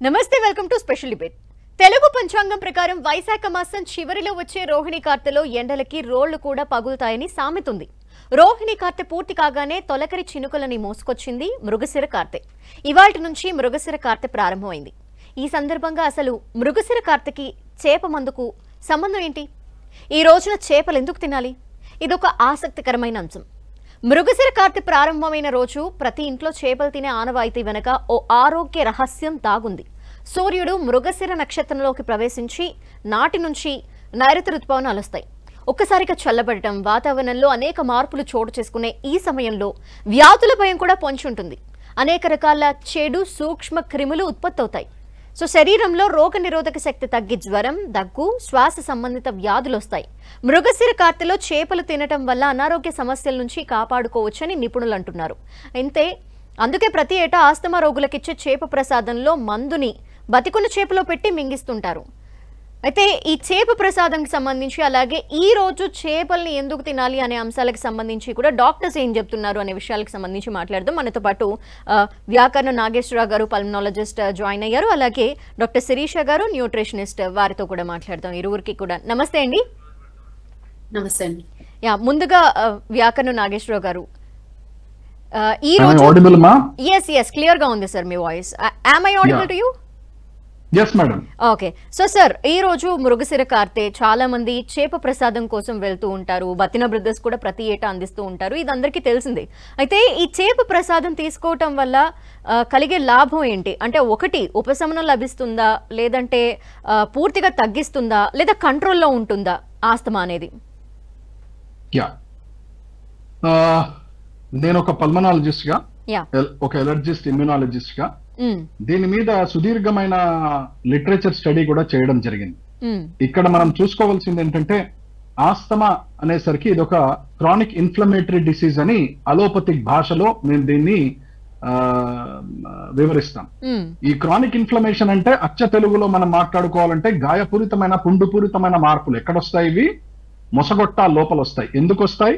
నమస్తే, welcome to special debate. Telugu పంచాంగం ప్రకారం వైశాఖ మాసం చివరిలో వచ్చే రోహిణి కార్తెలో ఎండలకి రోళ్లు కూడా పగులుతాయని సామెతుంది. రోహిణి కార్తె పూర్తి కాగానే తొలకరి చినుకులని మోసుకొచ్చింది మృగశిర కార్తె. ఇవాల్టి నుంచి మృగశిర కార్తె ప్రారంభమైంది. ఈ సందర్భంగా అసలు మృగశిర కార్తెకి చేప మందుకు సంబంధం ఏంటి? ఈ రోజున చేపలు ఎందుకు తినాలి? ఇదొక ఆసక్తికరమైన అంశం. మృగశిర కార్తె ప్రారంభమైన రోజు ప్రతి ఇంట్లో చేపలు తినే ఆనవాయితీ వెనక ఓ ఆరోగ్య రహస్యం దాగుంది. సూర్యుడు మృగశిర నక్షత్రంలోకి ప్రవేశించి నాటి నుంచి నైరుతి ఋతుపవనాలు వస్తాయి. ఒక్కసారిగా చల్లబడటం, వాతావరణంలో అనేక మార్పులు చోటు చేసుకునే ఈ సమయంలో వ్యాధుల భయం కూడా పొంచి ఉంటుంది. అనేక రకాల చెడు సూక్ష్మ క్రిములు ఉత్పత్తి అవుతాయి. సో శరీరంలో రోగ నిరోధక శక్తి తగ్గి జ్వరం, దగ్గు, శ్వాస సంబంధిత వ్యాధులు వస్తాయి. మృగశిర కార్తెలో చేపలు తినటం వల్ల అనారోగ్య సమస్యల నుంచి కాపాడుకోవచ్చని నిపుణులు అంటున్నారు. అందుకే ప్రతి ఏటా ఆస్తమా రోగులకిచ్చే చేప ప్రసాదంలో మందుని బతికున్న చేపలో పెట్టి మింగిస్తుంటారు. అయితే ఈ చేప ప్రసాదంకి సంబంధించి, అలాగే ఈ రోజు చేపల్ని ఎందుకు తినాలి అనే అంశాలకు సంబంధించి కూడా డాక్టర్స్ ఏం చెప్తున్నారు అనే విషయాలకు సంబంధించి మాట్లాడదాం. మనతో పాటు వ్యాకరణ నాగేశ్వరరావు గారు, పల్మనాలజిస్ట్ జాయిన్ అయ్యారు. అలాగే డాక్టర్ శిరీష గారు, న్యూట్రిషనిస్ట్, వారితో కూడా మాట్లాడదాం. ఇరువురికి కూడా నమస్తే అండి. నమస్తే అండి. ముందుగా వ్యాకరణ నాగేశ్వరరావు గారు, ఈ రోజు క్లియర్ గా ఉంది sir me voice. am I audible to you? Yes madam. Okay. So sir, ఈ రోజు మృగశిర కార్తె, చాలా మంది చేప ప్రసాదం కోసం వెళ్తూ ఉంటారు. బతిన బ్రదర్స్ కూడా ప్రతి ఏటా అందిస్తూ ఉంటారు. ఇది అందరికీ తెలిసిందే. అయితే ఈ చేప ప్రసాదం తీసుకోవటం వల్ల కలిగే లాభం ఏంటి? అంటే ఒకటి, ఉపశమనం లభిస్తుందా, లేదంటే పూర్తిగా తగ్గిస్తుందా, లేదా కంట్రోల్లో ఉంటుందా ఆస్తమా అనేది? నేను ఒక పల్మనాలజిస్ట్ గా, ఒక ఎలర్జిస్ట్, ఇమ్యూనాలజిస్ట్ గా దీని మీద సుదీర్ఘమైన లిటరేచర్ స్టడీ కూడా చేయడం జరిగింది. ఇక్కడ మనం చూసుకోవాల్సింది ఏంటంటే, ఆస్తమా అనేసరికి ఇది ఒక క్రానిక్ ఇన్ఫ్లమేటరీ డిసీజ్ అని అలోపతిక్ భాషలో మేము దీన్ని వివరిస్తాం. ఈ క్రానిక్ ఇన్ఫ్లమేషన్ అంటే అచ్చ తెలుగులో మనం మాట్లాడుకోవాలంటే గాయపూరితమైన, పుండుపూరితమైన మార్పులు. ఎక్కడొస్తాయి ఇవి? మొసగొట్టాల లోపల వస్తాయి. ఎందుకు వస్తాయి?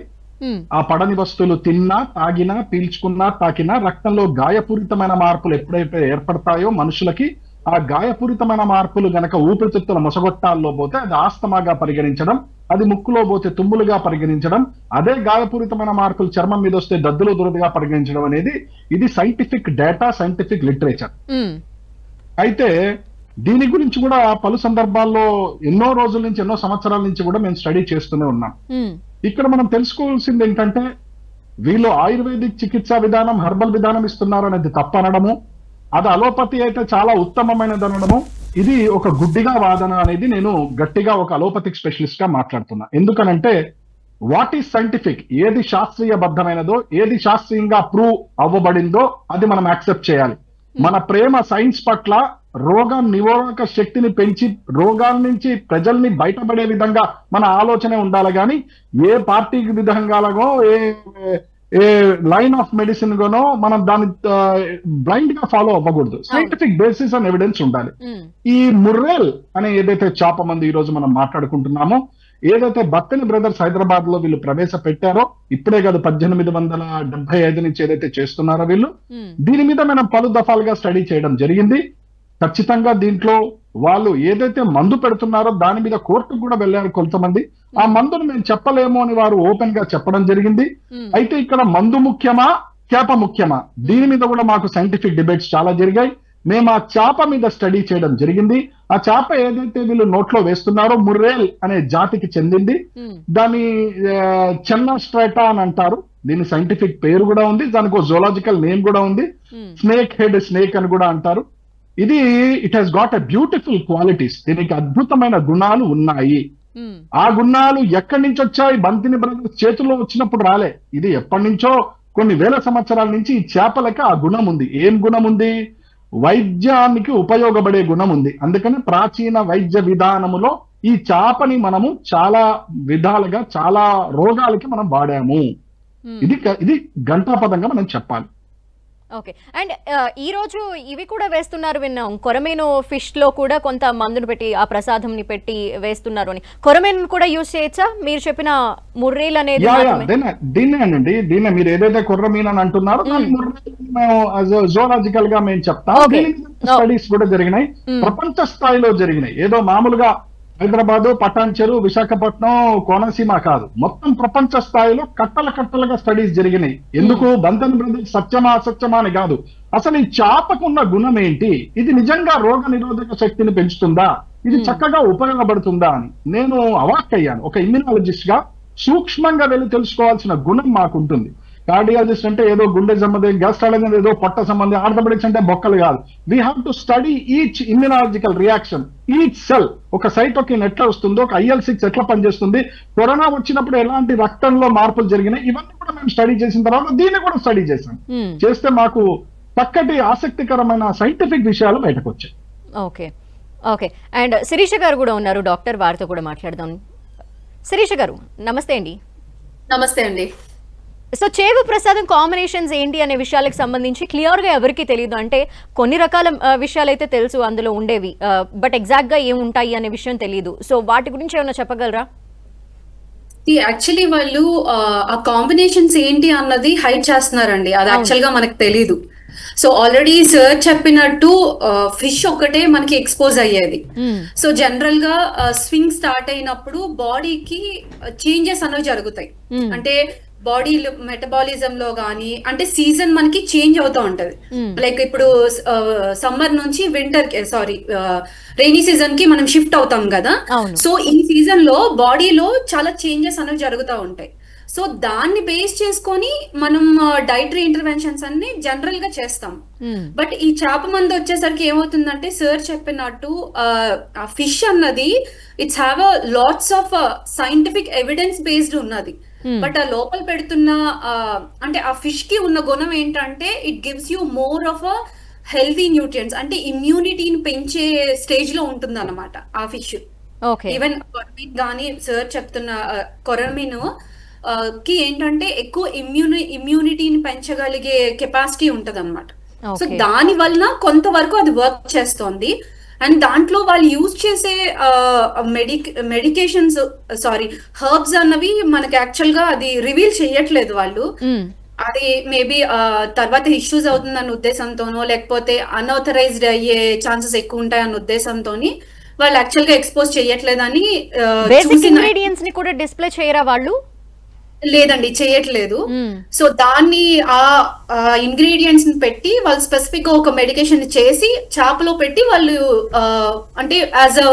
ఆ పడని వస్తువులు తిన్నా, తాగినా, పీల్చుకున్నా, తాకినా రక్తంలో గాయపూరితమైన మార్పులు ఎప్పుడైతే ఏర్పడతాయో మనుషులకి, ఆ గాయపూరితమైన మార్పులు గనక ఊపిరితిత్తుల మొసగొట్టాల్లో పోతే అది ఆస్తమాగా పరిగణించడం, అది ముక్కులో పోతే తుమ్ములుగా పరిగణించడం, అదే గాయపూరితమైన మార్పులు చర్మం మీద వస్తే దద్దులు దురదగా పరిగణించడం అనేది ఇది సైంటిఫిక్ డేటా, సైంటిఫిక్ లిటరేచర్. అయితే దీని గురించి కూడా పలు సందర్భాల్లో ఎన్నో రోజుల నుంచి, ఎన్నో సంవత్సరాల నుంచి కూడా మేము స్టడీ చేస్తూనే ఉన్నాం. ఇక్కడ మనం తెలుసుకోవాల్సింది ఏంటంటే, వీళ్ళు ఆయుర్వేదిక్ చికిత్సా విధానం, హెర్బల్ విధానం ఇస్తున్నారు అనేది తప్పనడము, అది అలోపతి అయితే చాలా ఉత్తమమైనది అనడము, ఇది ఒక గుడ్డిగా వాదన అనేది నేను గట్టిగా ఒక అలోపతిక్ స్పెషలిస్ట్ గా మాట్లాడుతున్నా. ఎందుకనంటే, వాట్ ఈస్ సైంటిఫిక్, ఏది శాస్త్రీయబద్ధమైనదో, ఏది శాస్త్రీయంగా ప్రూవ్ అవ్వబడిందో అది మనం యాక్సెప్ట్ చేయాలి. మన ప్రేమ సైన్స్ పట్ల, రోగ నిరోధక శక్తిని పెంచి రోగాల నుంచి ప్రజల్ని బయటపడే విధంగా మన ఆలోచనే ఉండాలి. కానీ ఏ పార్టీకి విధంగానో, ఏ లైన్ ఆఫ్ మెడిసిన్ గానో మనం దాన్ని బ్లైండ్ గా ఫాలో అవ్వకూడదు. సైంటిఫిక్ బేసిస్ అండ్ ఎవిడెన్స్ ఉండాలి. ఈ ముర్రెల్ అనే ఏదైతే చేప మందు ఈ రోజు మనం మాట్లాడుకుంటున్నామో, ఏదైతే బత్తని బ్రదర్స్ హైదరాబాద్ లో వీళ్ళు ప్రవేశపెట్టారో, ఇప్పుడే కాదు 1875 నుంచి ఏదైతే చేస్తున్నారో వీళ్ళు, దీని మీద మనం పలు దఫాలుగా స్టడీ చేయడం జరిగింది. ఖచ్చితంగా దీంట్లో వాళ్ళు ఏదైతే మందు పెడుతున్నారో దాని మీద కోర్టుకు కూడా వెళ్ళారు కొంతమంది. ఆ మందును మేము చెప్పలేము అని వారు ఓపెన్ గా చెప్పడం జరిగింది. అయితే ఇక్కడ మందు ముఖ్యమా, చేప ముఖ్యమా, దీని మీద కూడా మాకు సైంటిఫిక్ డిబేట్స్ చాలా జరిగాయి. మేము ఆ చేప మీద స్టడీ చేయడం జరిగింది. ఆ చేప ఏదైతే వీళ్ళు నోట్లో వేస్తున్నారో ముర్రేల్ అనే జాతికి చెందింది. దాని చెన్నా స్ట్రైటా అని అంటారు. దీని సైంటిఫిక్ పేరు కూడా ఉంది, దానికి ఒక జూలాజికల్ నేమ్ కూడా ఉంది. స్నేక్ హెడ్ స్నేక్ అని కూడా అంటారు. ఇది it has got a beautiful qualities, దీనికి అద్భుతమైన గుణాలు ఉన్నాయి. ఆ గుణాలు ఎక్కడి నుంచి వచ్చాయి? బంతిని బ్రదర్స్ చేతుల్లో వచ్చినప్పుడు రాలే. ఇది ఎప్పటి నుంచో, కొన్ని వేల సంవత్సరాల నుంచి ఈ చేపలకి ఆ గుణం ఉంది. ఏం గుణం ఉంది? వైద్యానికి ఉపయోగపడే గుణం ఉంది. అందుకని ప్రాచీన వైద్య విధానములో ఈ చేపని మనము చాలా విధాలుగా, చాలా రోగాలకి మనం వాడాము. ఇది గంటాపదంగా మనం చెప్పాలి. ఓకే. అండ్ ఈ రోజు ఇవి కూడా వేస్తున్నారు విన్నాం, కొరమేను ఫిష్ లో కూడా కొంత మందును పెట్టి ఆ ప్రసాదంని పెట్టి వేస్తున్నారు అని. కొరమేను కూడా యూజ్ చేయొచ్చా? మీరు చెప్పిన ముర్రేలు అనేది దీన్నే మీరు ఏదైతే కొర్రమీన్ అని అంటున్నారో మేము జూలాజికల్ గా మేము చెప్తాం. స్టడీస్ కూడా జరిగినాయి, ప్రపంచ స్థాయిలో జరిగినాయి. ఏదో మామూలుగా హైదరాబాద్, పటాన్చెరు, విశాఖపట్నం, కోనసీమ కాదు, మొత్తం ప్రపంచ స్థాయిలో కట్టలుగా స్టడీస్ జరిగినాయి. ఎందుకు బంధన్ బ్రదర్స్ సత్యమా అసత్యమా అని కాదు, అసలు ఈ చేపకున్న గుణం ఏంటి, ఇది నిజంగా రోగ నిరోధక శక్తిని పెంచుతుందా, ఇది చక్కగా ఉపయోగపడుతుందా అని నేను అవాక్కయ్యాను. ఒక ఇమ్యూనాలజిస్ట్ గా సూక్ష్మంగా వెళ్ళి తెలుసుకోవాల్సిన గుణం మాకుంటుంది. కార్డియాలజిస్ట్ అంటే ఏదో గుండె సంబంధం, గ్యాస్ట్రాలజీ ఏదో పొట్ట సంబంధం, ఆర్థోపెడిక్స్ అంటే బొక్కలు కాదు. We have to study each immunological reaction, each cell. ఒక సైటోకిన్ ఎట్లా వస్తుందో, ఒక IL-6 ఎట్లా పనిచేస్తుంది, కరోనా వచ్చినప్పుడు ఎలాంటి రక్తంలో మార్పులు జరిగినాయి, ఇవన్నీ కూడా మేము స్టడీ చేసిన తర్వాత దీన్ని కూడా స్టడీ చేసాం. చేస్తే మాకు చక్కటి ఆసక్తికరమైన సైంటిఫిక్ విషయాలు బయటకు వచ్చాయి. Okay okay. అండ్ శిరీష గారు కూడా ఉన్నారు డాక్టర్, వారితో కూడా మాట్లాడదాం. శిరీష గారు నమస్తే అండి. నమస్తే అండి. సో చేప ప్రసాదం కాంబినేషన్స్ ఏంటి అనే విషయాలకు సంబంధించి క్లియర్ గా ఎవరికి తెలియదు. అంటే కొన్ని రకాల విషయాలు అయితే తెలుసు అందులో ఉండేవి, బట్ ఎగ్జాక్ట్ గా ఏముంటాయి అనే విషయం తెలియదు. సో వాటి గురించి ఏమైనా చెప్పగలరా? యాక్చువల్లీ వాళ్ళు ఆ కాంబినేషన్స్ ఏంటి అన్నది హైడ్ చేస్తున్నారండి, అది యాక్చువల్ గా మనకు తెలీదు. సో ఆల్రెడీ సార్ చెప్పినట్టు ఫిష్ ఒకటే మనకి ఎక్స్పోజ్ అయ్యేది. సో జనరల్ గా స్వింగ్ స్టార్ట్ అయినప్పుడు బాడీకి చేంజెస్ అనేవి జరుగుతాయి. అంటే బాడీ మెటబాలిజం లో గానీ, అంటే సీజన్ మనకి చేంజ్ అవుతూ ఉంటది. లైక్ ఇప్పుడు సమ్మర్ నుంచి వింటర్ రెయినీ సీజన్ కి మనం షిఫ్ట్ అవుతాం కదా. సో ఈ సీజన్ లో బాడీలో చాలా చేంజెస్ అనేవి జరుగుతూ ఉంటాయి. సో దాన్ని బేస్ చేసుకొని మనం డైటరీ ఇంటర్వెన్షన్స్ అన్ని జనరల్ గా చేస్తాం. బట్ ఈ చేప మందు వచ్చేసరికి ఏమవుతుందంటే సార్ చెప్పినట్టు ఫిష్ అన్నది it's have lots of scientific evidence based ఉన్నది. బట్ ఆ లోపల పెడుతున్న అంటే ఆ ఫిష్ కి ఉన్న గుణం ఏంటంటే it gives you more of a healthy nutrients, అంటే ఇమ్యూనిటీని పెంచే స్టేజ్ లో ఉంటుంది అన్నమాట ఆ ఫిష్. ఈవెన్ కొరమీన్ గానీ సార్ చెప్తున్న కొరమీన్ కి ఏంటంటే ఎక్కువ ఇమ్యూనిటీని పెంచగలిగే కెపాసిటీ ఉంటది అన్నమాట. సో దాని వలన కొంతవరకు అది వర్క్ చేస్తోంది. అండ్ దాంట్లో వాళ్ళు యూజ్ చేసే మెడికేషన్స్ హర్బ్స్ అన్నవి మనకి యాక్చువల్ గా అది రివీల్ చేయట్లేదు వాళ్ళు. అది మేబీ తర్వాత ఇష్యూస్ అవుతుందన్న ఉద్దేశంతోనో, లేకపోతే అన్ఆథరైజ్డ్ అయ్యే ఛాన్సెస్ ఎక్కువ ఉంటాయన్న ఉద్దేశంతో వాళ్ళు యాక్చువల్ గా ఎక్స్పోజ్ చేయట్లేదని. బేసిక్ ఇంగ్రీడియంట్స్ ని కూడా డిస్ప్లే చేయరా వాళ్ళు? లేదండి, చేయట్లేదు. సో దాన్ని ఆ ఇంగ్రీడియంట్స్ ని పెట్టి వాళ్ళు స్పెసిఫిక్ గా ఒక మెడికేషన్ చేసి చేపలో పెట్టి వాళ్ళు అంటే యాజ్ అ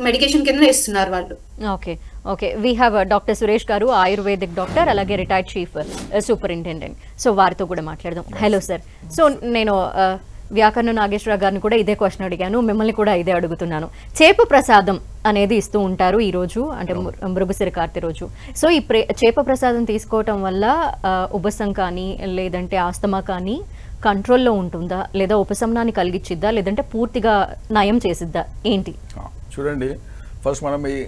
మెడికేషన్ కింద ఇస్తున్నారు వాళ్ళు. Okay okay. We have doctor Suresh గారు, ఆయుర్వేదిక్ డాక్టర్, అలాగే రిటైర్డ్ చీఫ్ సూపరింటెండెంట్. సో వారితో కూడా మాట్లాడదాం. Hello sir. సో నేను వ్యాకరణ నాగేశ్వరరావు గారిని కూడా ఇదే క్వశ్చన్ అడిగాను, మిమ్మల్ని కూడా ఇదే అడుగుతున్నాను. చేప ప్రసాదం అనేది ఇస్తూ ఉంటారు ఈ రోజు, అంటే మృగశిర కార్తె రోజు. సో ఈ చేప ప్రసాదం తీసుకోవటం వల్ల ఉబసం కానీ లేదంటే ఆస్తమా కానీ కంట్రోల్లో ఉంటుందా, లేదా ఉపశమనాన్ని కలిగించిద్దా, లేదంటే పూర్తిగా నయం చేసిద్దా, ఏంటి? చూడండి, ఫస్ట్ మనం ఈ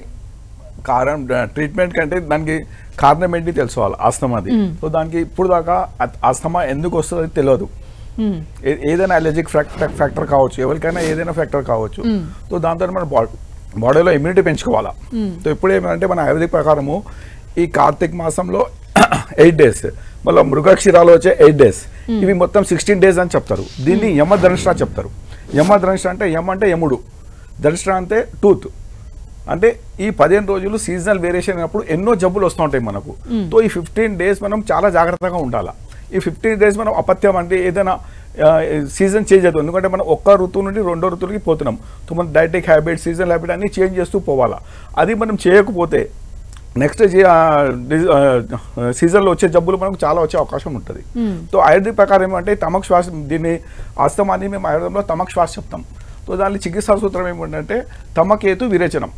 కారణం ట్రీట్మెంట్ కంటే దానికి కారణం ఏంటి తెలుసుకోవాలి. ఆస్తమాది. సో దానికి ఇప్పుడు దాకా ఆస్తమా ఎందుకు వస్తుందో తెలియదు. ఏదైనా అలర్జిక్ ఫ్యాక్టర్ కావచ్చు, ఎవరికైనా ఏదైనా ఫ్యాక్టర్ కావచ్చు. సో దాంతో మన బాడీలో ఇమ్యూనిటీ పెంచుకోవాలా. సో ఇప్పుడు ఏమంటే మన ఆయుర్వేదిక్ ప్రకారము ఈ కార్తీక మాసంలో 8 days, మళ్ళీ మృగక్షీరాలు వచ్చే 8 days, ఇవి మొత్తం 16 days అని చెప్తారు. దీన్ని యమధనుష్ట చెప్తారు. యమధనుష్ట అంటే యమ అంటే యముడు, ధనుష్ట అంటే టూత్. అంటే ఈ 15 రోజులు సీజనల్ వేరియేషన్ అయినప్పుడు ఎన్నో జబ్బులు వస్తూ ఉంటాయి మనకు. సో ఈ 15 days మనం చాలా జాగ్రత్తగా ఉండాలి. ఈ 15 days మనం అపత్యం అంటే ఏదైనా సీజన్ చేంజ్ అవుతుంది. ఎందుకంటే మనం ఒక్క ఋతువు నుండి రెండో ఋతువులకి పోతున్నాం. సో మన డైటిక్ హ్యాబిట్, సీజనల్ హ్యాబిట్ అన్ని చేంజ్ చేస్తూ పోవాలా. అది మనం చేయకపోతే నెక్స్ట్ సీజన్లో వచ్చే జబ్బులు మనకు చాలా వచ్చే అవకాశం ఉంటుంది. సో ఆయుర్వేదిక్ ప్రకారం ఏమంటే తమక్ శ్వాస, దీన్ని ఆస్తమాన్ని మేము ఆయుర్వేదంలో తమక్ శ్వాస చెప్తాం. సో దాని చికిత్సా సూత్రం ఏమిటంటే తమకేతు విరేచనం.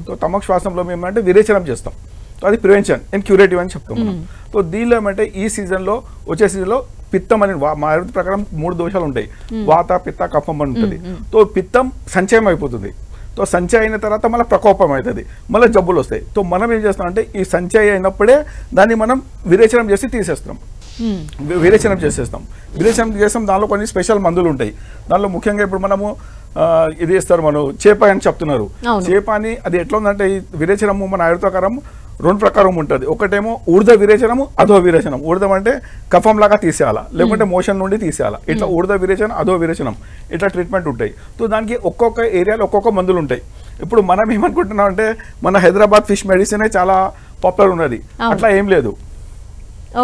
సో తమక్ శ్వాసంలో మేము అంటే విరేచనం చేస్తాం. సో అది ప్రివెన్షన్ అండ్ క్యూరేటివ్ అని చెప్తాం మనం. సో దీనిలో ఏమంటే ఈ సీజన్లో వచ్చే సీజన్లో పిత్తం అని మా ఆయుర్వేద ప్రకారం 3 దోషాలు ఉంటాయి. వాత, పిత్త, కఫం అని ఉంటుంది. సో పిత్తం సంచయం అయిపోతుంది. సో సంచయం అయిన తర్వాత మళ్ళీ ప్రకోపం అవుతుంది, మళ్ళీ జబ్బులు వస్తాయి. సో మనం ఏం చేస్తాం అంటే ఈ సంచయం అయినప్పుడే దాన్ని మనం విరేచనం చేసి తీసేస్తాం. విరేచనం చేసేస్తాం. విరేచనం చేస్తాం, దానిలో కొన్ని స్పెషల్ మందులు ఉంటాయి. దానిలో ముఖ్యంగా ఇప్పుడు మనము ఇది ఇస్తారు, మనం చేప అని చెప్తున్నారు. చేప అని అది ఎట్లా ఉందంటే ఈ విరేచనము మన ఆయుర్వేదకారం 2 ప్రకారం ఉంటుంది. ఒకటేమో ఊర్ధ విరేచనము, అధో విరేచనం. ఊర్ధం అంటే కఫం లాగా తీసేయాలా, లేకుంటే మోషన్ నుండి తీసేయాలా. ఇట్లా ఊర్ధ విరేచనం, అధో విరేచనం ఇట్లా ట్రీట్మెంట్ ఉంటాయి. సో దానికి ఒక్కొక్క ఏరియాలో ఒక్కొక్క మందులు ఉంటాయి. ఇప్పుడు మనం ఏమనుకుంటున్నాం అంటే మన హైదరాబాద్ ఫిష్ మెడిసిన్ చాలా పాపులర్ ఉన్నది, అట్లా ఏం లేదు.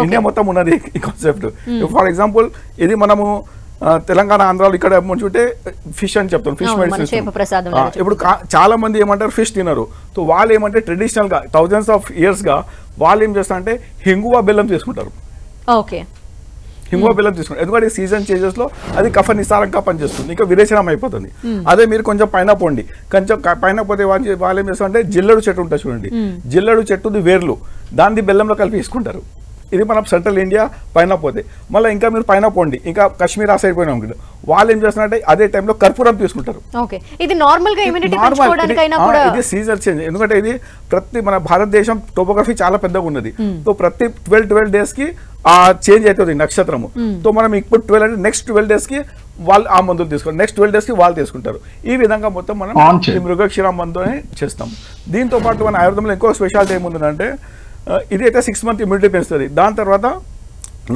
ఇండియా మొత్తం ఉన్నది ఈ కాన్సెప్ట్. ఫర్ ఎగ్జాంపుల్ ఇది మనము తెలంగాణ, ఆంధ్రాలో ఇక్కడ చూంటే ఫిష్ అని చెప్తాం, ఫిష్ మెడిసిన్. ఇప్పుడు చాలా మంది ఏమంటారు ఫిష్ తినరు. సో వాళ్ళు ఏమంటే ట్రెడిషనల్ గా థౌజండ్స్ ఆఫ్ ఇయర్స్ గా వాళ్ళు ఏం చేస్తారు అంటే హింగువా బెల్లం తీసుకుంటారు. హింగువా బెల్లం తీసుకుంటారు ఎందుకంటే సీజన్ చేంజెస్ లో అది కఫ నిసారంగా పనిచేస్తుంది, ఇంకా విరేచనం అయిపోతుంది. అదే మీరు కొంచెం పైన పోండి, కొంచెం పైన పోతే వాళ్ళు ఏం చేస్తారు అంటే జిల్లడు చెట్టు ఉంటుంది చూడండి, జిల్లడు చెట్టుది వేర్లు దాన్ని బెల్లంలో కలిపి తీసుకుంటారు. ఇది మనం సెంట్రల్ ఇండియా పైన పోతే. మళ్ళీ ఇంకా మీరు పైన పోండి, ఇంకా కాశ్మీర్ ఆ సైడ్ పోయినాం కదా, వాళ్ళు ఏం చేస్తున్నారంటే అదే టైంలో కర్పూరం తీసుకుంటారు. ఇది సీజన్ చేంజ్, ఎందుకంటే ఇది ప్రతి మన భారతదేశం టోపోగ్రఫీ చాలా పెద్దగా ఉన్నది. సో ప్రతి 12 days కి ఆ చేంజ్ అవుతుంది నక్షత్రము. సో మనం ఇప్పుడు 12 అంటే నెక్స్ట్ 12 days కి వాళ్ళు ఆ మందులు తీసుకుంటారు, నెక్స్ట్ 12 days కి వాళ్ళు తీసుకుంటారు. ఈ విధంగా మొత్తం మనం మృగక్షీర మందునే చేస్తాం. దీంతో పాటు మన ఆయుర్వేదంలో ఇంకో స్పెషాలిటీ ఏముందంటే ఇది అయితే 6 months ఇమ్యూనిటీ పెంచుతుంది. దాని తర్వాత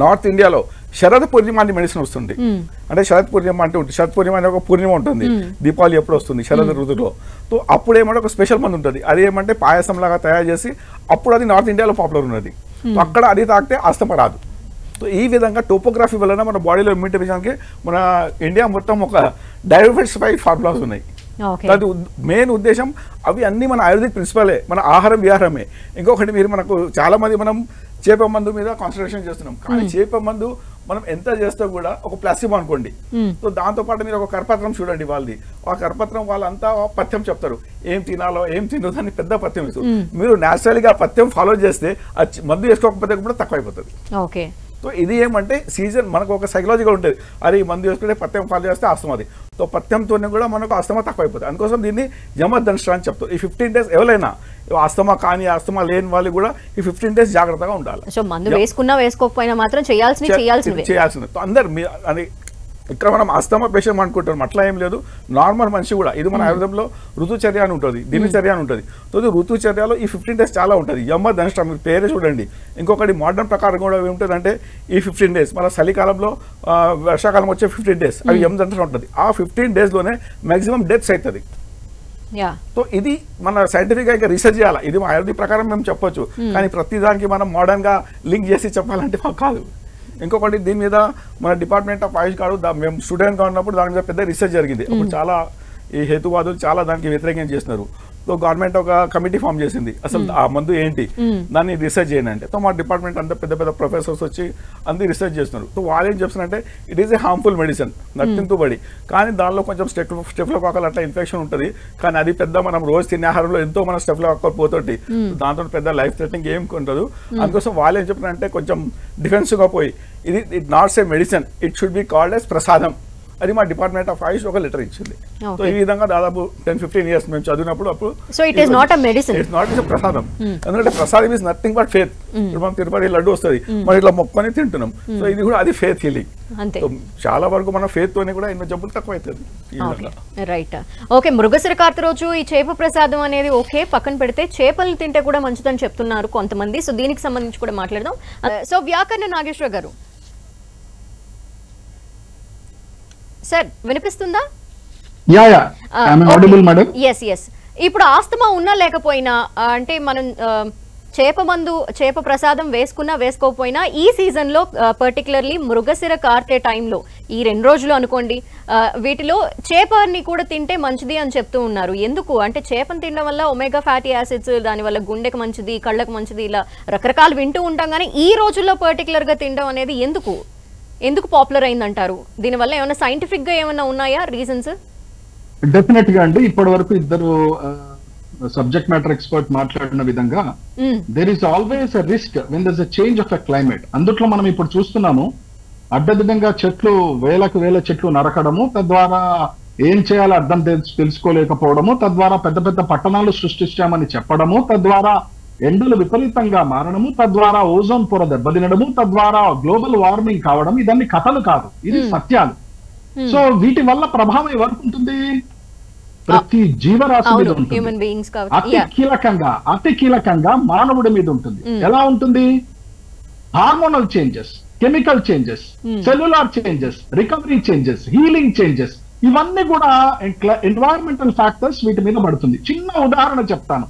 నార్త్ ఇండియాలో శరద్ పూర్ణిమ అని మెడిసిన్ వస్తుంది. అంటే శరద్ పూర్ణిమ అంటే ఉంటుంది, శరద్ పూర్ణిమ అనే ఒక పూర్ణిమ ఉంటుంది, దీపావళి ఎప్పుడు వస్తుంది శరద్ ఋతువులో. సో అప్పుడు ఏమంటే ఒక స్పెషల్ మందు ఉంటుంది, అది ఏమంటే పాయసం లాగా తయారు చేసి అప్పుడు అది నార్త్ ఇండియాలో పాపులర్ ఉన్నది. అక్కడ అది తాగితే ఆస్తమా రాదు. సో ఈ విధంగా టోపోగ్రఫీ వలన మన బాడీలో ఇమ్యూనిటీ పెంచడానికి మన ఇండియా మొత్తం ఒక డైవర్సిఫైడ్ ఫార్ములాస్ ఉన్నాయి. అది మెయిన్ ఉద్దేశం. అవి అన్ని మన ఆయుర్వేదిక్ ప్రిన్సిపలే, మన ఆహారం విహారమే. ఇంకొకటి మీరు మనకు చాలా మంది మనం చేప మందు మీద కాన్సన్ట్రేషన్ చేస్తున్నాం, కానీ చేప మందు మనం ఎంత చేస్తే కూడా ఒక ప్లాసిబో అనుకోండి. సో దాంతో పాటు మీరు ఒక కరపత్రం చూడండి వాళ్ళది, ఆ కరపత్రం వాళ్ళంతా పథ్యం చెప్తారు, ఏం తినాలో ఏం తినదని పెద్ద పథ్యం ఇస్తారు. మీరు న్యాచురల్గా పథ్యం ఫాలో చేస్తే మందు వేసుకోకపోతే కూడా తక్కువ అయిపోతుంది. సో ఇది ఏమంటే సీజన్ మనకు ఒక సైకలాజికల్ ఉంటుంది, అది మందు వేసుకుంటే పథ్యం ఫాలో చేస్తే ఆస్తమా అది. సో పథ్యంతోనే కూడా మనకు ఆస్తమా తక్కువ అయిపోతుంది. అందుకోసం దీన్ని యమదంష్ట్ర అని చెప్తారు. ఈ 15 days ఎవరైనా ఆస్తమా కానీ ఆస్తమా లేని వాళ్ళు కూడా ఈ 15 days జాగ్రత్తగా ఉండాలి. సో మందు వేసుకున్నా వేసుకోకపోయినా మాత్రం చేయాల్సింది అందరు. అది ఇక్కడ మనం ఆస్తమా పేషెంట్ అనుకుంటాం, అట్లా ఏం లేదు. నార్మల్ మనిషి కూడా, ఇది మన ఆయుర్వేదంలో ఋతుచర్య అని ఉంటుంది, దినచర్య అని ఉంటుంది. సో ఋతుచర్యలో ఈ 15 days చాలా ఉంటుంది. యమదంష్ట్ర మీరు పేరే చూడండి. ఇంకొకటి మోడర్న్ ప్రకారం కూడా ఏముంటుందంటే ఈ 15 days మన చలికాలంలో వర్షాకాలం వచ్చే 15 days అవి యమదంష్ట్ర ఉంటుంది. ఆ 15 days లోనే మాక్సిమం డెత్స్ అవుతుంది. సో ఇది మన సైంటిఫిక్ గా ఇంకా రీసెర్చ్ చేయాలి. ఇది మా ఆయుర్వేదిక్ ప్రకారం మేము చెప్పొచ్చు, కానీ ప్రతి దానికి మనం మోడర్న్ గా లింక్ చేసి చెప్పాలంటే మాకు కాదు. ఇంకొకటి దీని మీద మన డిపార్ట్మెంట్ ఆఫ్ ఆయుష్ కాదు, మేము స్టూడెంట్గా ఉన్నప్పుడు దాని మీద పెద్ద రీసెర్చ్ జరిగింది. అప్పుడు చాలా ఈ హేతువాదులు చాలా దానికి వ్యతిరేకం చేస్తున్నారు. సో గవర్నమెంట్ ఒక కమిటీ ఫామ్ చేసింది, అసలు ఆ మందు ఏంటి దాన్ని రీసెర్చ్ చేయండి అంటే. సో మా డిపార్ట్మెంట్ అంతా పెద్ద పెద్ద ప్రొఫెసర్స్ వచ్చి అందరూ రీసెర్చ్ చేస్తున్నారు. సో వాళ్ళు ఏం చెప్తున్నారంటే it is a harmful medicine, nothing to బడి, కానీ దానిలో కొంచెం స్టెఫ్లోకాకల్ అట్లా ఇన్ఫెక్షన్ ఉంటుంది. కానీ అది పెద్ద మనం రోజు తినే ఆహారంలో ఎంతో మన స్టెఫ్లోకాకల్ పోతుంది, దాంతో పెద్ద లైఫ్ థ్రెటనింగ్ ఏం ఉండదు. అందుకోసం వాళ్ళు ఏం చెప్పినారంటే కొంచెం డిఫెన్సివ్గా పోయి ఇది it not's a medicine, it should be called as prasadam. అది మా డిపార్ట్మెంట్ ఆఫ్ ఆయుష్ ఒక లెటర్ ఇచ్చింది. సో ఈ విధంగా దాదాపు 10-15 years మేము చదివినప్పుడు అప్పుడు ఇట్స్ నాట్ ఎ ప్రసాదం, ఎందుకంటే ప్రసాదం ఇస్ నథింగ్ బట్ ఫేత్. ఇప్పుడు మనం తిరుపతి లడ్డు వస్తుంది, మనం ఇట్లా మొక్కని తింటున్నాం. సో ఇది కూడా అది ఫేత్ హీలింగ్. చాలా వరకు మన ఫేత్ తోనే కూడా ఎన్నో జబ్బులు తక్కువ అవుతుంది. రైట్. ఓకే, మృగశిర కార్తె రోజు ఈ చేప ప్రసాదం అనేది ఓకే పక్కన పెడితే చేపలు తింటే కూడా మంచిదని చెప్తున్నారు కొంతమంది. సో దీనికి సంబంధించి కూడా మాట్లాడదాం. సో వ్యాకరణ నాగేశ్వర గారు సార్ వినిపిస్తుందా? ఎస్. ఇప్పుడు ఆస్తమా ఉన్నా లేకపోయినా అంటే మనం చేప ప్రసాదం వేసుకున్నా వేసుకోకపోయినా ఈ సీజన్ లో పర్టికులర్లీ మృగశిర కార్తె టైంలో ఈ 2 రోజులు అనుకోండి, వీటిలో చేపని కూడా తింటే మంచిది అని చెప్తూ ఉన్నారు. ఎందుకు అంటే చేపను తినడం వల్ల ఒమేగా ఫ్యాటీ యాసిడ్స్, దానివల్ల గుండెకు మంచిది, కళ్ళకు మంచిది, ఇలా రకరకాలు వింటూ ఉంటాం. కానీ ఈ రోజుల్లో పర్టికులర్ గా తినడం అనేది ఎందుకు పాపులర్ అయిందంటారు? దీనివల్ల ఏమైనా సైంటిఫిక్ గా ఏమైనా ఉన్నాయా రీజన్స్? డెఫినెట్ గా అండి. ఇప్పటి వరకు ఇద్దరు సబ్జెక్ట్ మ్యాటర్ ఎక్స్పర్ట్ మాట్లాడిన విధంగా there is always a risk when there is a change of a climate. అందుట్లో మనం ఇప్పుడు చూస్తున్నాము అడ్డదిడ్డంగా చెట్లు వేల చెట్లు నరకడము, తద్వారా ఏం చేయాలో అర్థం తెలుసుకోలేకపోవడము, తద్వారా పెద్ద పెద్ద పట్టణాలు సృష్టించామని చెప్పడము, తద్వారా ఎండలు విపరీతంగా మారడము, తద్వారా ఓజోన్ పొర దెబ్బతినడము, తద్వారా గ్లోబల్ వార్మింగ్ కావడం, ఇదన్నీ కథలు కాదు, ఇది సత్యాలు. సో వీటి వల్ల ప్రభావం ఎవరికి ఉంటుంది? ప్రతి జీవరాశి మీద ఉంటుంది. అతి కీలకంగా మానవుడి మీద ఉంటుంది. ఎలా ఉంటుంది? Hormonal changes, chemical changes, cellular changes, recovery changes, healing changes, ఇవన్నీ కూడా ఎన్వైరన్మెంటల్ ఫ్యాక్టర్స్ వీటి మీద పడుతుంది. చిన్న ఉదాహరణ చెప్తాను,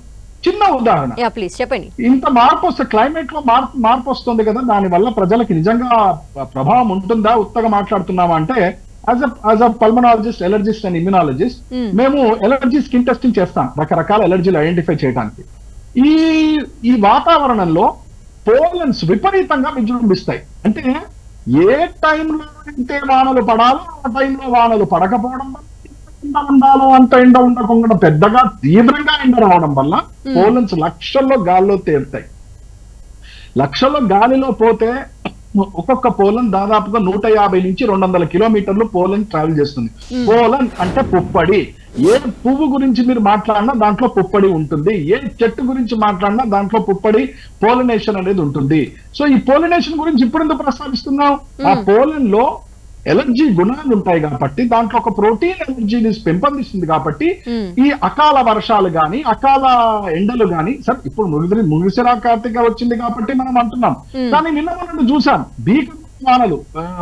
చిన్న ఉదాహరణ. చెప్పండి. ఇంత మార్పు వస్తే, క్లైమేట్ లో మార్పు వస్తుంది కదా, దాని వల్ల ప్రజలకి నిజంగా ప్రభావం ఉంటుందా? ఉత్తగా మాట్లాడుతున్నామా అంటే, as a pulmonologist, allergist and immunologist, మేము ఎలర్జీ స్కిన్ టెస్టింగ్ చేస్తాం రకరకాల ఎలర్జీలు ఐడెంటిఫై చేయడానికి. ఈ వాతావరణంలో పోలన్స్ విపరీతంగా విజృంభిస్తాయి. అంటే ఏ టైంలో అయితే వానలు పడాలో ఆ టైంలో వానలు పడకపోవడం వల్ల, ఎండ ఉండాలో అంత ఎండ ఉండకుండా పెద్దగా తీవ్రంగా ఎండ రావడం వల్ల పోలన్స్ లక్షల్లో గాల్లో తేలుతాయి. లక్షల్లో గాలిలో పోతే ఒక్కొక్క పోలన్ దాదాపుగా 150 నుంచి 200 కిలోమీటర్లు పోలన్ ట్రావెల్ చేస్తుంది. పోలన్ అంటే పుప్పడి. ఏ పువ్వు గురించి మీరు మాట్లాడినా దాంట్లో పుప్పడి ఉంటుంది, ఏ చెట్టు గురించి మాట్లాడినా దాంట్లో పుప్పడి, పోలినేషన్ అనేది ఉంటుంది. సో ఈ పోలినేషన్ గురించి ఇప్పుడు ఎందుకు ప్రస్తావిస్తున్నాం? ఆ పోలన్ లో ఎలర్జీ గుణాలు ఉంటాయి కాబట్టి, దాంట్లో ఒక ప్రోటీన్ ఎలర్జీని పెంపొందిస్తుంది కాబట్టి, ఈ అకాల వర్షాలు గాని, అకాల ఎండలు గాని, సార్ ఇప్పుడు ముగిసిరా కార్తీక వచ్చింది కాబట్టి మనం అంటున్నాం, కానీ నిన్న మనం చూసాం భీకర వానలు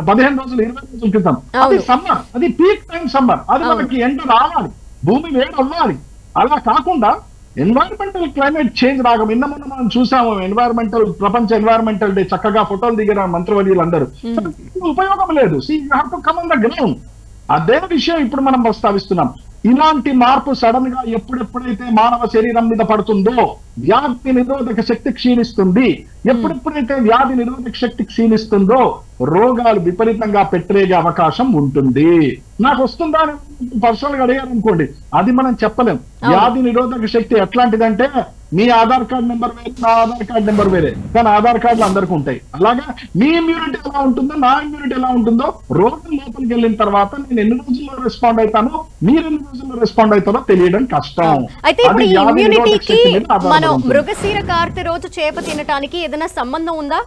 15 రోజులు 20 రోజుల క్రితం. అది సమ్మర్, అది పీక్ టైం సమ్మర్, అది మనకి ఎండ రావాలి, భూమి వేడి అవ్వాలి. అలా కాకుండా ఎన్వైరన్మెంటల్ క్లైమేట్ చేంజ్ రాగం, నిన్న మనం చూసాము ప్రపంచ ఎన్వైరన్మెంటల్ డే, చక్కగా ఫోటోలు దిగిన మంత్రివర్యులందరూ. ఉపయోగం లేదు. గ్రౌండ్ అదే విషయం ఇప్పుడు మనం ప్రస్తావిస్తున్నాం. ఇలాంటి మార్పు సడన్ గా ఎప్పుడెప్పుడైతే మానవ శరీరం మీద పడుతుందో వ్యాధి నిరోధక శక్తి క్షీణిస్తుంది. ఎప్పుడెప్పుడైతే వ్యాధి నిరోధక శక్తి క్షీణిస్తుందో రోగాలు విపరీతంగా పెట్టరేగే అవకాశం ఉంటుంది. నాకు వస్తుందా పర్సనల్ గా అడిగారు అనుకోండి, అది మనం చెప్పలేం. వ్యాధి నిరోధక శక్తి ఎట్లాంటిదంటే, మీ ఆధార్ కార్డ్ నెంబర్ వేరే, నా ఆధార్ కార్డ్ నెంబర్ వేరే, కానీ ఆధార్ కార్డులు అందరికీ ఉంటాయి. అలాగా మీ ఇమ్యూనిటీ ఎలా ఉంటుందో, నా ఇమ్యూనిటీ ఎలా ఉంటుందో, రోగం లోపలికి వెళ్ళిన తర్వాత నేను ఎన్ని రోజుల్లో రెస్పాండ్ అవుతానో, మీరు ఎన్ని రోజుల్లో రెస్పాండ్ అవుతారో తెలియడం కష్టం. అయితే ఇప్పుడు ఈ ఇమ్యూనిటీకి మనం మృగశిర కార్తె రోజు చేప తినడానికి ఏదైనా సంబంధం ఉందా?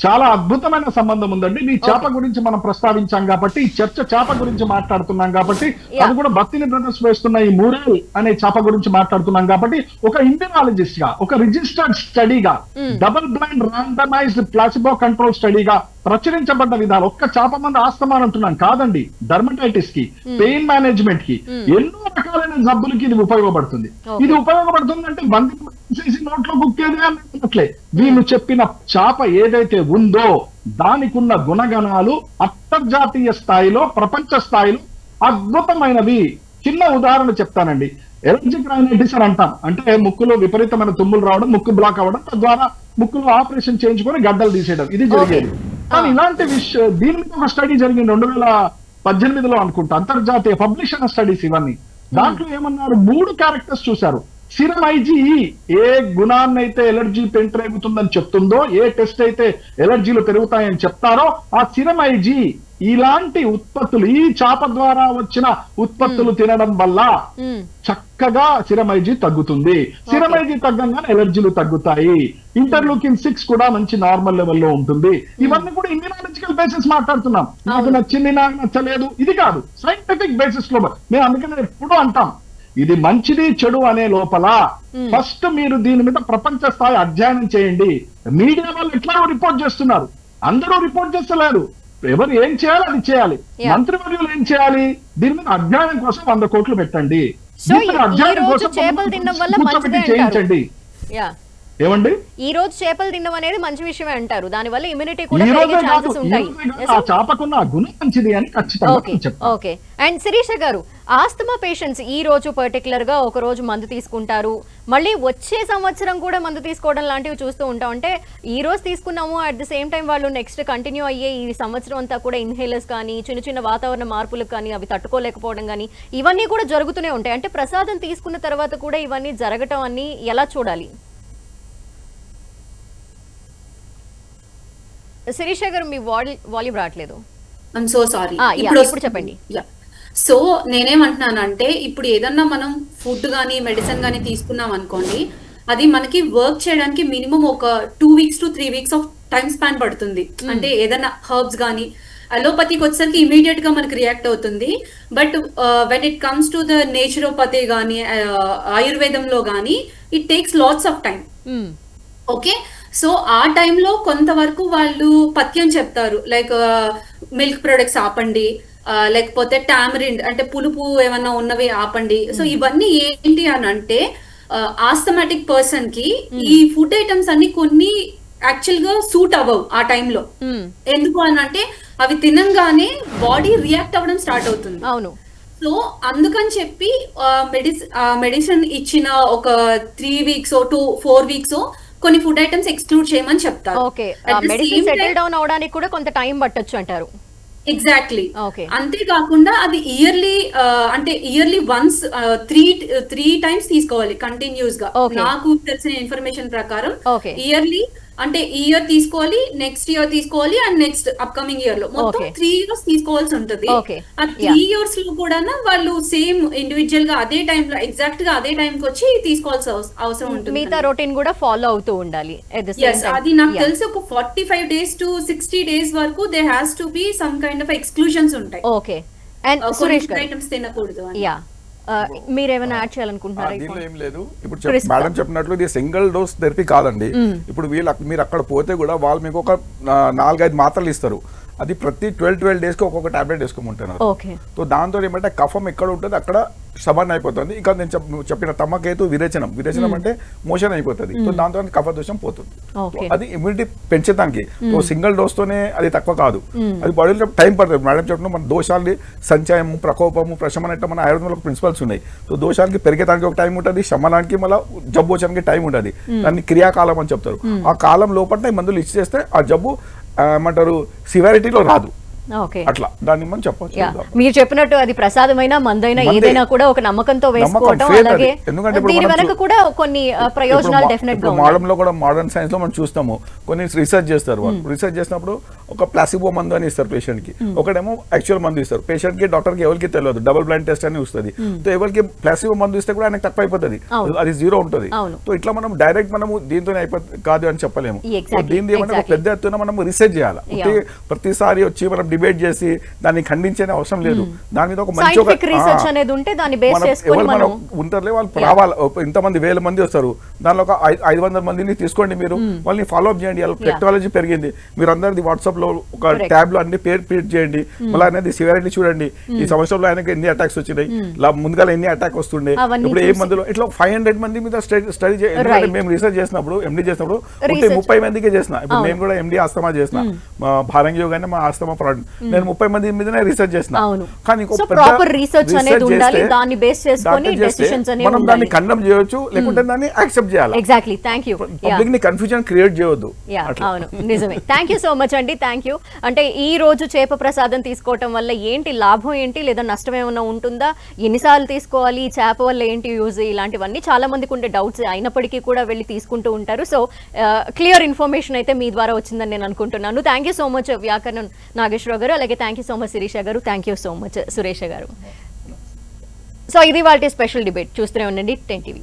చాలా అద్భుతమైన సంబంధం ఉందండి. మీ చేప గురించి మనం ప్రస్తావించాం కాబట్టి, ఈ చర్చ చేప గురించి మాట్లాడుతున్నాం కాబట్టి, అది కూడా భక్తిని బ్రదర్స్ వేస్తున్న ఈ మూరేల్ అనే చేప గురించి మాట్లాడుతున్నాం కాబట్టి, ఒక ఇమ్యూనాలజిస్ట్ గా, ఒక రిజిస్టర్డ్ స్టడీగా, double blind randomised placebo control స్టడీగా ప్రచురించబడ్డ విధాలు. ఒక్క చేప మంది ఆస్తమా అంటున్నాం కాదండి, డర్మటైటిస్ కి, పెయిన్ మేనేజ్మెంట్ కి, ఎన్నో రకాలైన జబ్బులకి ఇది ఉపయోగపడుతుంది. ఇది ఉపయోగపడుతుంది అంటే బంది చేసి నోట్లో కుక్కేది అన్నట్లే. వీళ్ళు చెప్పిన చేప ఏదైతే ఉందో దానికి ఉన్న గుణగణాలు అంతర్జాతీయ స్థాయిలో, ప్రపంచ స్థాయిలో అద్భుతమైనవి. చిన్న ఉదాహరణ చెప్తానండి. ఎలర్జిక్ రైనైటిస్ అని అంటాం, అంటే ముక్కులో విపరీతమైన తుమ్ములు రావడం, ముక్కు బ్లాక్ అవ్వడం, తద్వారా ముక్కులో ఆపరేషన్ చేయించుకొని గడ్డలు తీసేయడం, ఇది జరిగేది. కానీ ఇలాంటి దీని మీద ఒక స్టడీ జరిగింది 2018లో అనుకుంటా, అంతర్జాతీయ పబ్లిష్ అయిన స్టడీస్ ఇవన్నీ. దాంట్లో ఏమన్నారు, 3 క్యారెక్టర్స్ చూశారు. సిరం ఐజీఈ ఏ గుణాన్ని అయితే ఎలర్జీ పెంటరేగుతుందని చెప్తుందో, ఏ టెస్ట్ అయితే ఎలర్జీలు పెరుగుతాయని చెప్తారో, ఆ సిరం ఐజీ ఇలాంటి ఉత్పత్తులు, ఈ చేప ద్వారా వచ్చిన ఉత్పత్తులు తినడం వల్ల చక్కగా సిరమైజీ తగ్గుతుంది. సిరమైజీ తగ్గంగానే ఎలర్జీలు తగ్గుతాయి. ఇంటర్లూకిన్ 6 కూడా మంచి నార్మల్ లెవెల్లో ఉంటుంది. ఇవన్నీ కూడా ఇమ్యూనాలజికల్ బేసిస్ మాట్లాడుతున్నాం. నాకు నచ్చింది, నాకు నచ్చలేదు, ఇది కాదు, సైంటిఫిక్ బేసిస్ లో. మేము అందుకనే ఎప్పుడూ అంటాం, ఇది మంచిది చెడు అనే లోపల ఫస్ట్ మీరు దీని మీద ప్రపంచ స్థాయి అధ్యయనం చేయండి. మీడియా వాళ్ళు ఎట్లా రిపోర్ట్ చేస్తున్నారు, అందరూ రిపోర్ట్ చేస్తలేరు. ఎవరు ఏం చేయాలి అది చేయాలి. మంత్రివర్యులు ఏం చేయాలి, దీని మీద అధ్యయనం కోసం 100 కోట్లు పెట్టండి, అధ్యయనం కోసం చేయించండి. ఏమండి, ఈ రోజు చేపలు తినడం అనేది మంచి విషయమే అంటారు, దాని వల్ల ఇమ్యూనిటీ కూడా పెరిగే ఛాన్సెస్ ఉంటాయి. చేపకున్న గుణం మంచిది అని ఖచ్చితంగా. ఓకే. అండ్ శిరీష గారు, ఆస్తమా పేషెంట్స్ ఈ రోజు పర్టికులర్ గా ఒక రోజు మందు తీసుకుంటారు, మళ్ళీ వచ్చే సంవత్సరం కూడా మందు తీసుకోవడం లాంటివి చూస్తూ ఉంటాం. అంటే ఈ రోజు తీసుకున్నాము, అట్ ది సేమ్ టైం వాళ్ళు నెక్స్ట్ కంటిన్యూ అయ్యే ఈ సంవత్సరం అంతా కూడా ఇన్హేలర్స్ కానీ, చిన్న చిన్న వాతావరణ మార్పులకు కానీ అవి తట్టుకోలేకపోవడం కానీ ఇవన్నీ కూడా జరుగుతూనే ఉంటాయి. అంటే ప్రసాదం తీసుకున్న తర్వాత కూడా ఇవన్నీ జరగటం అన్ని ఎలా చూడాలి? శిరీష గారు, మీ వాల్యూమ్ రావట్లేదు. I'm so sorry. ఇప్పుడు చెప్పండి. సో నేనేమంటున్నానంటే, ఇప్పుడు ఏదన్నా మనం ఫుడ్ కానీ మెడిసిన్ కానీ తీసుకున్నాం అనుకోండి, అది మనకి వర్క్ చేయడానికి మినిమం ఒక 2 weeks to 3 weeks of time span పడుతుంది. అంటే ఏదైనా హర్బ్స్ కానీ అలోపతికి వచ్చేసరికి ఇమీడియట్ గా మనకి రియాక్ట్ అవుతుంది. But when it comes to the naturopathy కానీ ఆయుర్వేదంలో కానీ it takes lots of time. Okay, so ఆ టైంలో కొంతవరకు వాళ్ళు పథ్యం చెప్తారు, లైక్ మిల్క్ ప్రొడక్ట్స్ ఆపండి, లేకపోతే టామరిండ్ అంటే పులుపు ఏమన్నా ఉన్నవి ఆపండి. సో ఇవన్నీ ఏంటి అని అంటే ఆస్థమాటిక్ పర్సన్ కి ఈ ఫుడ్ ఐటమ్స్ అన్ని కొన్ని యాక్చువల్ గా సూట్ అవ్వవు ఆ టైంలో. ఎందుకు అని అంటే అవి తినంగానే బాడీ రియాక్ట్ అవ్వడం స్టార్ట్ అవుతుంది. అవును. సో అందుకని చెప్పి మెడిసిన్ ఇచ్చిన ఒక 3 weeks 4 weeks కొన్ని ఫుడ్ ఐటమ్స్ ఎక్స్క్లూడ్ చేయమని చెప్తారు. ఓకే, మెడిసిన్ సెటిల్ డౌన్ అవడానికి కూడా కొంత టైం పట్టొచ్చు అంటారు. ఎగ్జాక్ట్లీ. ఓకే, అంతేకాకుండా అది ఇయర్లీ వన్స్ 3 times తీసుకోవాలి కంటిన్యూస్ గా. నాకు తెలిసిన ఇన్ఫర్మేషన్ ప్రకారం ఇయర్లీ అంటే ఈ ఇయర్ తీసుకోవాలి, నెక్స్ట్ ఇయర్ తీసుకోవాలి, అండ్ నెక్స్ట్ అప్కమింగ్ ఇయర్ లో మొత్తం 3 years తీసుకోవాల్సి ఉంటుంది. ఆ 3 years లో కూడా వాళ్ళు సేమ్ ఇండివిజువల్ గా అదే టైం లో ఎగ్జాక్ట్ గా అదే టైం కి వచ్చి తీసుకోవాల్సి అవసరం ఉంటుంది. మిగతా రొటీన్ కూడా ఫాలో అవుతూ ఉండాలి. అది నాకు తెలిసి ఒక 45 days to 60 days వరకు they has to be some kind of exclusions ఉంటాయి. ఓకే, అండ్ సురేష్ గారు ఐటమ్స్ తినకూడదు. యా, మీరేమైనా యాడ్ చేయాలనుకుంటున్నారా? దీనిలో ఏం లేదు. ఇప్పుడు మేడం చెప్పినట్లు ఇది సింగిల్ డోస్ థెరపీ కాదండి. ఇప్పుడు మీరు అక్కడ పోతే కూడా వాళ్ళు మీకు ఒక 4-5 మాత్రలు ఇస్తారు. అది ప్రతి 12 days కి ఒక్కొక్క టాబ్లెట్ వేసుకోమంటున్నారు. సో దాంతో ఏమంటే కఫం ఎక్కడ ఉంటుంది అక్కడ సబన్ అయిపోతుంది. ఇక నేను చెప్పిన తమ్మకేతు విరేచనం అంటే మోషన్ అయిపోతుంది. సో దాంతో కఫ దోషం పోతుంది. అది ఇమ్యూనిటీ పెంచడానికి సింగిల్ డోస్ తోనే అది తక్కువ కాదు, అది బాడీలో టైం పడుతుంది. మేడం చెప్పిన మన దోషాలని సంచయము, ప్రకోపము, ప్రశమనం అంటే మన ఆయుర్వేదంలో ప్రిన్సిపల్స్ ఉన్నాయి. సో దోషాలకి పెరిగేదానికి ఒక టైం ఉంటుంది, శమనానికి మళ్ళీ జబ్బు వచ్చడానికి టైం ఉంటుంది. దాన్ని క్రియాకాలం అని చెప్తారు. ఆ కాలం లోపల మందులు ఇచ్చేస్తే ఆ జబ్బు ఏమంటారు సివియారిటీలో రాదు. అట్లా దాన్ని మనం చెప్పొచ్చు. మీరు చెప్పినట్టు అది ప్రసాదమైన మందైనా ఏదైనా కూడా ఒక నమ్మకంతో వేసుకోవడం, అలాగే దీని వెనక కూడా కొన్ని ప్రయోజనాలు డెఫినెట్ గా మోడర్న్ లో కూడా మోడర్న్ సైన్స్ లో మనం చూస్తాము. కొన్ని రీసెర్చ్ చేస్తారు. వాళ్ళు రీసెర్చ్ చేసినప్పుడు ఒక ప్లాసిబో మందు అని ఇస్తారు పేషెంట్ కి, ఒకటేమో యాక్చువల్ మందు ఇస్తారు. పేషెంట్ కి డాక్టర్ కి ఎవరికి తెలియదు, డబుల్ బ్లైండ్ టెస్ట్ అని వస్తుంది. సో ఎవరికి ప్లాసిబో మందు ఇస్తే కూడా ఆయనకు తక్కువ అయిపోతుంది, అది 0 ఉంటుంది. సో ఇట్లా మనం డైరెక్ట్ మనము దీంతో అయిపోతుంది కాదు అని చెప్పలేము. దీని ఏమంటే పెద్ద ఎత్తున మనం రీసెర్చ్ చేయాలి. ప్రతిసారి వచ్చి మనం డిబేట్ చేసి దాన్ని ఖండించే అవసరం లేదు. దాని మీద ఒక మంచి ఉంటారులే వాళ్ళు రావాలి. ఇంతమంది 1000 మంది వస్తారు, దానిలో ఒక 500 మందిని తీసుకోండి, మీరు వాళ్ళని ఫాలో అప్ చేయండి. టెక్నాలజీ పెరిగింది, మీరు అందరిది వాట్సాప్ లో ఒక ట్యాబ్ లో అన్ని పేరు ప్రింట్ చేయండి. మళ్ళీ అనేది సివియారిటీ చూడండి, ఈ సంవత్సరంలో ఆయనకి ఎన్ని అటాక్స్ వచ్చినాయి, ముందుగా ఎన్ని అటాక్ వస్తుండే, ఇప్పుడు ఏ మందులో ఇట్లా 500 మంది మీద స్టడీ చేయాలి. మేము రీసెర్చ్ చేసినప్పుడు ఎండి చేసినప్పుడు 30 మందికే చేసిన. ఇప్పుడు నేను కూడా ఎండి ఆస్తమా చేసిన, భారంగి యోగానే మా ఆస్తమా ప్రోడక్ట్ నేను 30 మంది మీదనే రీసెర్చ్ చేసిన. కానీ మనం దాన్ని కండమ్ చేయొచ్చు, లేకుంటే దాన్ని యాక్సెప్ట్ చేయాలి. Exactly, thank you. పబ్లిక్ ని కన్ఫ్యూజన్ క్రియేట్ చేయొద్దు. అవును, నిజమే. థాంక్యూ సో మచ్ అండి, థాంక్యూ. అంటే ఈ రోజు చేప ప్రసాదం తీసుకోవటం వల్ల ఏంటి లాభం ఏంటి, లేదా నష్టం ఏమైనా ఉంటుందా, ఎన్నిసార్లు తీసుకోవాలి, ఈ చేప వల్ల ఏంటి యూజ్, ఇలాంటివన్నీ చాలా మందికి ఉండే డౌట్స్ అయినప్పటికీ కూడా వెళ్ళి తీసుకుంటూ ఉంటారు. సో క్లియర్ ఇన్ఫర్మేషన్ అయితే మీ ద్వారా వచ్చిందని నేను అనుకుంటున్నాను. థాంక్యూ సో మచ్ వ్యాకరణం నాగేశ్వరరావు గారు, అలాగే థాంక్యూ సో మచ్ శిరీష గారు, థాంక్యూ సో మచ్ సురేష గారు. సో ఇది వాళ్ళ స్పెషల్ డిబేట్. చూస్తూనే ఉండండి 10 TV.